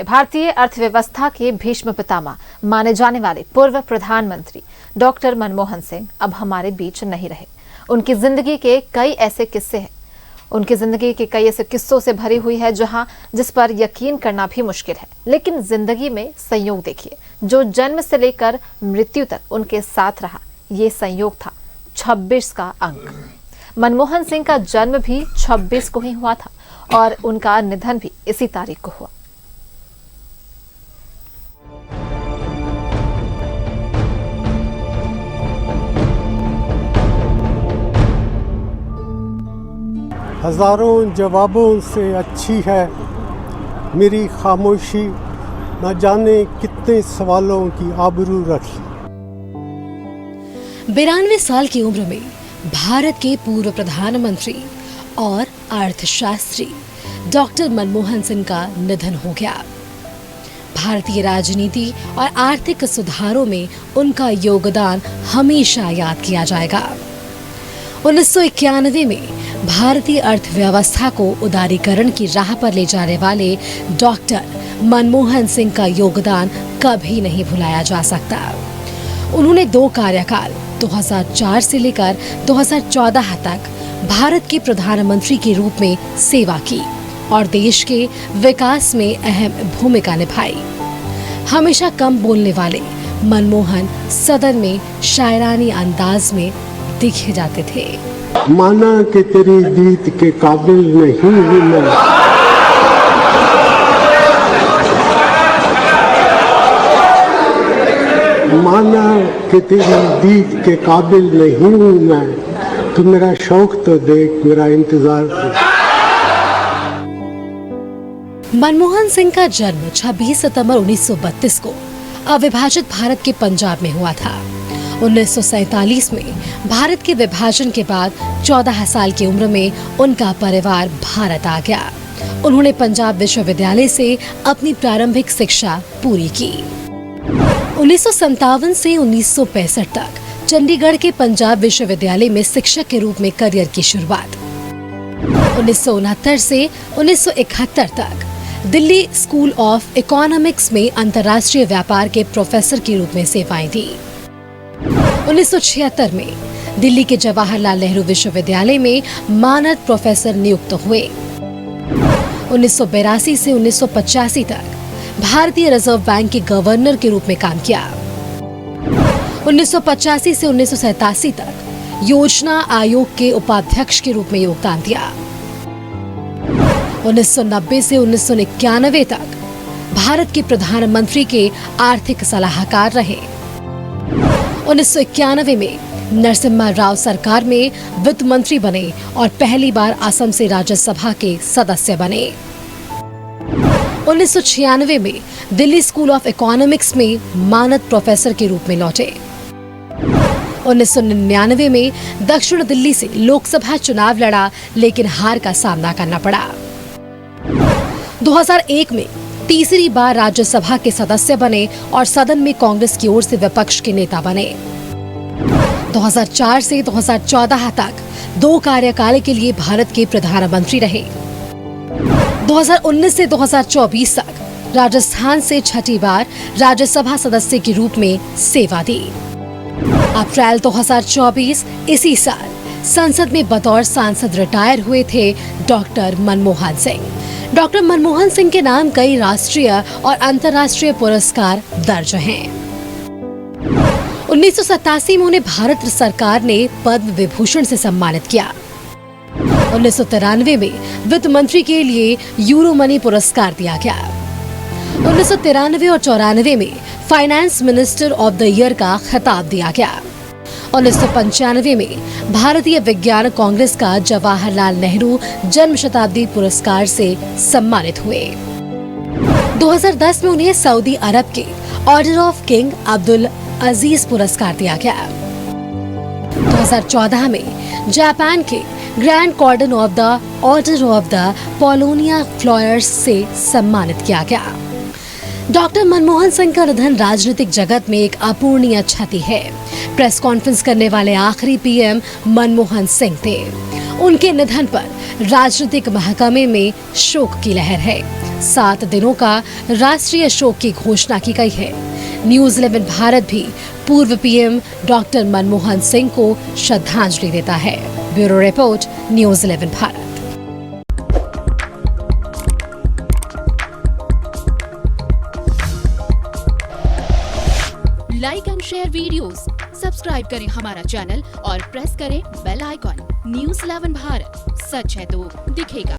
भारतीय अर्थव्यवस्था के भीष्म पितामह माने जाने वाले पूर्व प्रधानमंत्री डॉक्टर मनमोहन सिंह अब हमारे बीच नहीं रहे। उनकी जिंदगी के कई ऐसे किस्से हैं, उनकी जिंदगी के कई ऐसे किस्सों से भरी हुई है जिस पर यकीन करना भी मुश्किल है। लेकिन जिंदगी में संयोग देखिए, जो जन्म से लेकर मृत्यु तक उनके साथ रहा, ये संयोग था 26 का अंक। मनमोहन सिंह का जन्म भी 26 को ही हुआ था और उनका निधन भी इसी तारीख को हुआ। हजारों जवाबों से अच्छी है मेरी खामोशी, न जाने कितने सवालों की आबरू रख ली। 92 साल की उम्र में भारत के पूर्व प्रधानमंत्री और अर्थशास्त्री डॉक्टर मनमोहन सिंह का निधन हो गया। भारतीय राजनीति और आर्थिक सुधारों में उनका योगदान हमेशा याद किया जाएगा। 1991 में भारतीय अर्थव्यवस्था को उदारीकरण की राह पर ले जाने वाले डॉक्टर मनमोहन सिंह का योगदान कभी नहीं भुलाया जा सकता। उन्होंने 2 कार्यकाल 2004 से लेकर 2014 तक भारत के प्रधानमंत्री के रूप में सेवा की और देश के विकास में अहम भूमिका निभाई। हमेशा कम बोलने वाले मनमोहन सदन में शायरानी अंदाज में दिखे जाते थे। माना कि तेरी जीत के काबिल नहीं हूं मैं, माना कि तेरी जीत के काबिल नहीं हूं मैं, तू मेरा शौक तो देख, मेरा इंतजार कर। मनमोहन सिंह का जन्म 26 सितंबर 1932 को अविभाजित भारत के पंजाब में हुआ था। 1947 में भारत के विभाजन के बाद 14 साल की उम्र में उनका परिवार भारत आ गया। उन्होंने पंजाब विश्वविद्यालय से अपनी प्रारंभिक शिक्षा पूरी की। 1957 से 1965 तक चंडीगढ़ के पंजाब विश्वविद्यालय में शिक्षक के रूप में करियर की शुरुआत। 1969 से 1971 तक दिल्ली स्कूल ऑफ इकोनॉमिक्स में अंतर्राष्ट्रीय व्यापार के प्रोफेसर के रूप में सेवाएं दी। 1976 में दिल्ली के जवाहरलाल नेहरू विश्वविद्यालय में मानद प्रोफेसर नियुक्त हुए। 1982 से 1985 तक भारतीय रिजर्व बैंक के गवर्नर के रूप में काम किया। 1985 से 1987 तक योजना आयोग के उपाध्यक्ष के रूप में योगदान दिया। 1990 से 1991 तक भारत के प्रधानमंत्री के आर्थिक सलाहकार रहे। 1991 में नरसिम्हा राव सरकार में वित्त मंत्री बने और पहली बार असम से राज्यसभा के सदस्य बने। 1996 में दिल्ली स्कूल ऑफ इकोनॉमिक्स में मानद प्रोफेसर के रूप में लौटे। 1999 में दक्षिण दिल्ली से लोकसभा चुनाव लड़ा, लेकिन हार का सामना करना पड़ा। 2001 में तीसरी बार राज्यसभा के सदस्य बने और सदन में कांग्रेस की ओर से विपक्ष के नेता बने। 2004 से 2014 तक 2 कार्यकाल के लिए भारत के प्रधानमंत्री रहे। 2019 से 2024 तक राजस्थान से 6ठी बार राज्यसभा सदस्य के रूप में सेवा दी। अप्रैल 2024 इसी साल संसद में बतौर सांसद रिटायर हुए थे डॉक्टर मनमोहन सिंह। डॉक्टर मनमोहन सिंह के नाम कई राष्ट्रीय और अंतर्राष्ट्रीय पुरस्कार दर्ज हैं। 1987 में उन्हें भारत सरकार ने पद्म विभूषण से सम्मानित किया। 1993 में वित्त मंत्री के लिए यूरो मनी पुरस्कार दिया गया। 1993 और 94 में finance minister of the year का खिताब दिया गया। 1995 में भारतीय विज्ञान कांग्रेस का जवाहरलाल नेहरू जन्म शताब्दी पुरस्कार से सम्मानित हुए। 2010 में उन्हें सऊदी अरब के order of King Abdul Aziz पुरस्कार दिया गया। 2014 में जापान के Grand Cordon of the Order of the Paulownia Flowers से सम्मानित किया गया। डॉक्टर मनमोहन सिंह का निधन राजनीतिक जगत में एक अपूर्णीय क्षति है। प्रेस कॉन्फ्रेंस करने वाले आखिरी पीएम मनमोहन सिंह थे। उनके निधन पर राजनीतिक महकमे में शोक की लहर है। 7 दिनों का राष्ट्रीय शोक की घोषणा की गई है। न्यूज 11 भारत भी पूर्व पीएम डॉक्टर मनमोहन सिंह को श्रद्धांजलि देता है। Bureau report, news 11 Bharat. Like and share videos, subscribe करें हमारा चैनल और प्रेस करें बेल आइकॉन। न्यूज 11 भारत, सच है तो दिखेगा।